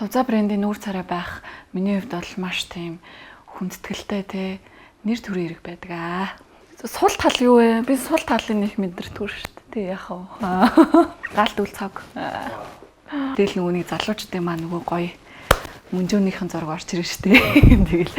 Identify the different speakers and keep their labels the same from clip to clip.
Speaker 1: Тувзаа брендийн нүүр царай байх миний хувьд бол маш тийм хүндэтгэлтэй те нэр төрийн хэрэг байдаг аа. Сул тал юу вэ? Би сул талын нэг мэдэрдэггүй шүү дээ. Яах вэ? Галт үл цаг. Тэгэл нөгөөний залуучдын маань нөгөө гоё мөнжөөнийхэн зураг орч ирэн шүү дээ. Тэгэл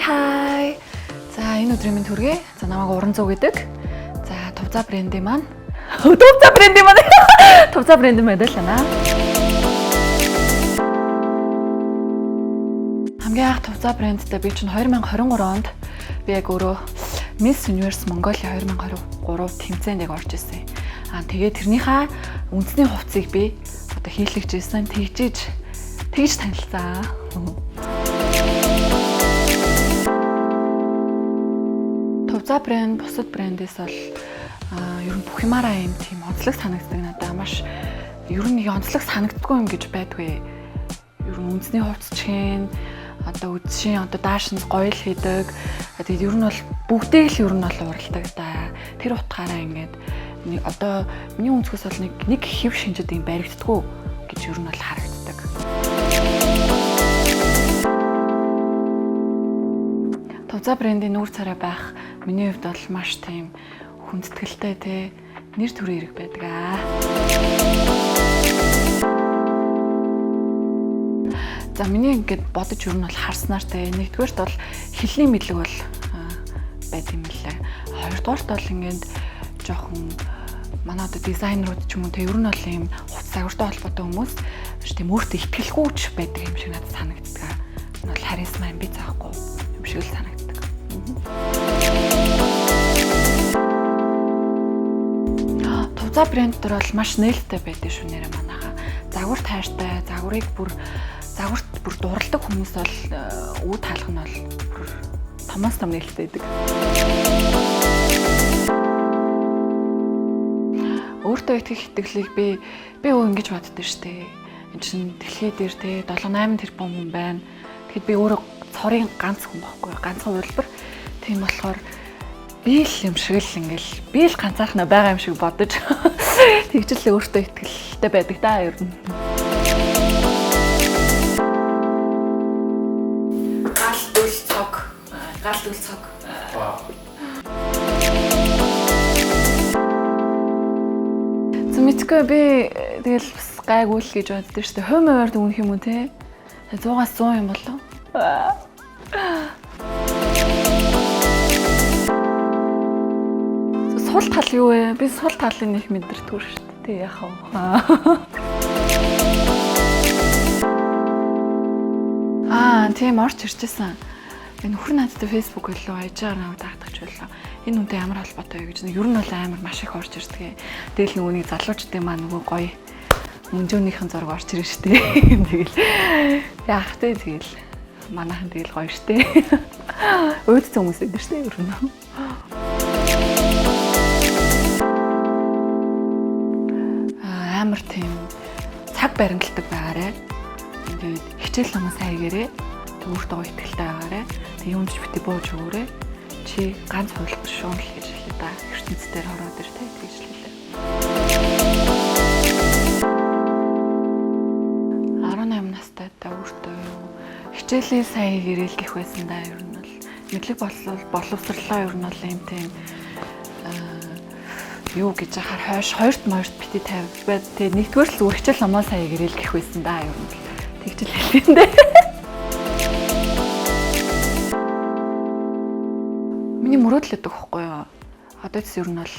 Speaker 1: Хай. За энэ өдрийн минь төргий. За намайг Уран Зүү гэдэг. За Тувзаа брендийн маань. Тувзаа брендийн мэдээлэлнэ. Хамгийн анх Тувзаа брендтэй би чинь 2023 онд би яг өөрөө Miss Universe Mongolia 2023 тэмцээнд яг орж ирсэн. Тэгээд тэрнийхээ үндэсний хувцсыг би одоо хийлгэж ирсэн. тэгж танилцсан. Тувзаа брэнд бусад брэндээс бол ер нь бүх юмараа юм тийм онцлог санагддаг надад маш ер нь онцлог санагддаггүй юм гэж байдгүй. Ер нь үндэсний хувцс чинь одоо үдшийн одоо даашинс гоё л хийдэг. Тэгээд ер нь бол бүгдээ л ер нь бол уралдаг да. Тэр утгаараа ингээд одоо миний өнцгөөс бол нэг хэв шинжэд юм баригддаггүй гэж ер нь бол харагддаг. Тувзаа брендийн нүүр царай байх миний хувьд бол маш тийм хүндэтгэлтэй те нэр төрийн хэрэг байдаг аа. За миний ингээд бодож ер нь бол харснаар те нэгдүгээрт бол хэлний мэдлэг бол байт юм лээ. Хоёрдугаарт бол ингээд жоохон манай одоо дизайнерууд ч юм уу те ер нь бол ийм хувцас агууртай холбоотой хүмүүс тийм өөртөө итгэлгүйч байдаг юм шиг надад санагддаг. Энэ бол харизма юм би заахгүй юм шиг л санагддаг. Тувзаа брэнд дээр бол маш нээлттэй байдаг шүү нэрэ манайхаа. Загвар тайртай, загварт бүр дурладаг хүмүүс бол үе таалах нь бол бүр томоос том нээлттэй байдаг. Өөртөө итгэх итгэлийг би ингэж боддоо штэ. Энд чинь дэлхий дээр те 7-8 тэрбум хүн байна. Тэгэхэд би өөрөө цорын ганц хүн байхгүй. Ганцхан улбар. Тийм болохоор би л юм шиг л ингээл би л ганцаархнаа байгаа юм шиг бодож тэгжлээ өөртөө итгэлтэй байдаг да ер нь. Галт үл цог. Мэдгүй би тэгэл бас гайгүй л гэж боддоо шүү дээ. Хувь хуваард үнэх юм уу те? 100-аас 100 юм болов. Сул тал юу вэ? Би сул талын нэг мэдэрдэггүй шүү дээ. Яах вэ? Тийм орч ирчихсэн. Энэ нөхөр надтай Facebook болоо аяжаар наваа дагдах байлаа. Энэ үнтэй ямар холбоотой вэ гэж. Ер нь бол амар маш их орж ирдэг. Тэгэл нөгөөний залуучдын маань нөгөө гоё мөнжөөнийхэн зураг орч ирэн штэ. Тэгэл яах вэ тэгэл манайхан тэгэл гоё штэ. Өөдсөн хүмүүс байдаг штэ ер нь. Амар тийм цаг баримталдаг байгаарэ. Тэгээд хичээл намаа сайн хийгээрэй. Өөртөө гоё ихтэй байгаарэ. Тэг юунд ч бити бууж өгөөрэй. Чи ганц хуйлах шуун л гэж хэлээ да. ертөнцийн хороод ир тэ гэж хэлээ. 18 настай та өөртөө хичээлээ сайн хийгээрэй гэх байсан да. Ер нь бол мэдлэг боловсрлоо ер нь бол юм тийм юу гэж яхаар хоёрт бити тавьж байд. Тэгээ нэгдүгээр л зүгээр хичээл намаа сайн хийгээрэй гэх байсан да. Ер нь тэгж л хэлсэн дээ. Миний мөрөөдлөд өгөхгүй юу. Одоо ч ер нь бол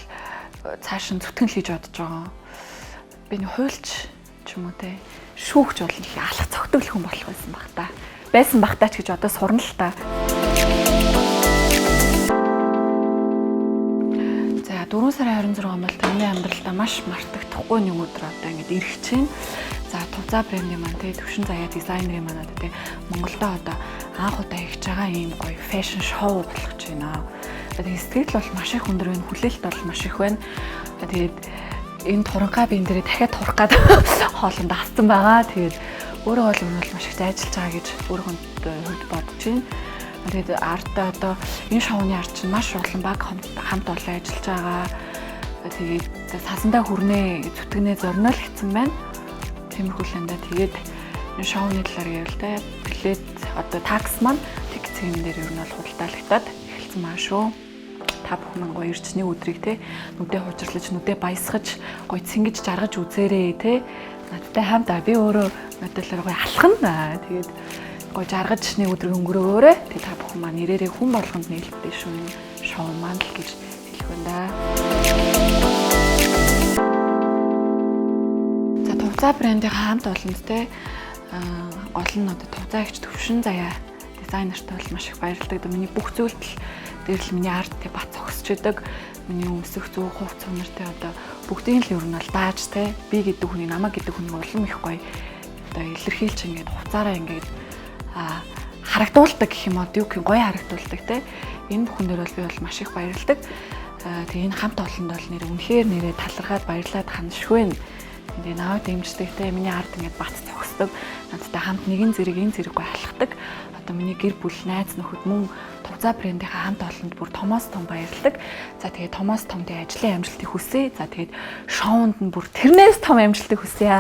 Speaker 1: цааш нь зүтгэн л хийж бодож байгаа. Би нэг хуйлч ч юм уу те шүүгч бол алах цогтөглөх хүн болох байсан бах та ч гэж одоо сурна л та. За 4 сарын 26 он бол таны амьдралдаа маш мартагдахгүй нэг өдөр одоо ингэж ирэх чинь. За Тувзаа брендийн маань те төвшин заяа дизайнерын маань одоо те Монголда одоо анх удаа хийж байгаа ийм гоё фэшн шоу болох гэж байна. Тэгээд сэтгэл бол маш их өндөр байна. Хүлээлт бол маш их байна. Тэгээд энэ туранхай би энэ дээрээ дахиад турах гээд хоолнд авсан байгаа. Тэгээд өөрөө бол энэ бол маш их ажиллаж байгаа гэж өөрийнхөө хувьд бодож байна. Тэгээд артаа одоо энэ шоуны арт чинь маш олон баг хамт олон ажиллаж байгаа. Тэгээд сасандаа хүрнэ зүтгэнээ зорно л гэсэн байна. Тиймэрхүү л энэ тэгээд энэ шоуны талаар гэвэл тэ билет одоо такс маань тикцэн дээр ер нь бол худалдаалагдаад эхэлсэн маа шүү. Та бүхэн гоё ирчний өдрийг те нүдэ хужирлаж нүдэ баясгаж гоё цэнгэж жаргаж үзээрэй те. Надтай хамт би өөрөө надад гоё алхана. Тэгээд гоё жаргаж нэг өдрийг өнгөрөөгөөрэй. Тэгээд та бүхэн маань нэрээрээ хүн болгонд нээлттэй шүү шоу маань л гэж хэлэх байна да. За Тувзаа брендийн хамт олонд те гол нь одоо Тувзаа ихч төвшин заяа дизайнертай бол маш их баярлагдав. Миний бүх зүйлд дээр л миний арт те бат зогсож идэг. Миний өмсөх зүү хувц цунартай одоо бүгдийн л ер нь бол дааж те би гэдэг хүний намаа гэдэг хүний улам их гоё одоо илэрхийлж ингээд хуцаараа ингээд харагдуулдаг гэх юм уу юу гэх гоё харагдуулдаг те энэ бүхэн дээр бол би бол маш их баярлагдав. Тэгээ энэ хамт олонд бол нэр үнэхээр нэрээ талархаад баярлаад ханшгүй. Тэгээ наваа дэмждэг те миний арт ингээд бат зогсдог. Надтай хамт нэгэн зэрэг энэ зэрэггүй алхдаг. Одоо миний гэр бүл найз нөхөд мөн Тувзаа брендийнхаа хамт олонд бүр Томоос том баярлдаг. За тэгээд Томоос томдын ажлын амжилтыг хүсье. За тэгээд шоунд нь бүр тэрнээс том амжилтыг хүсье.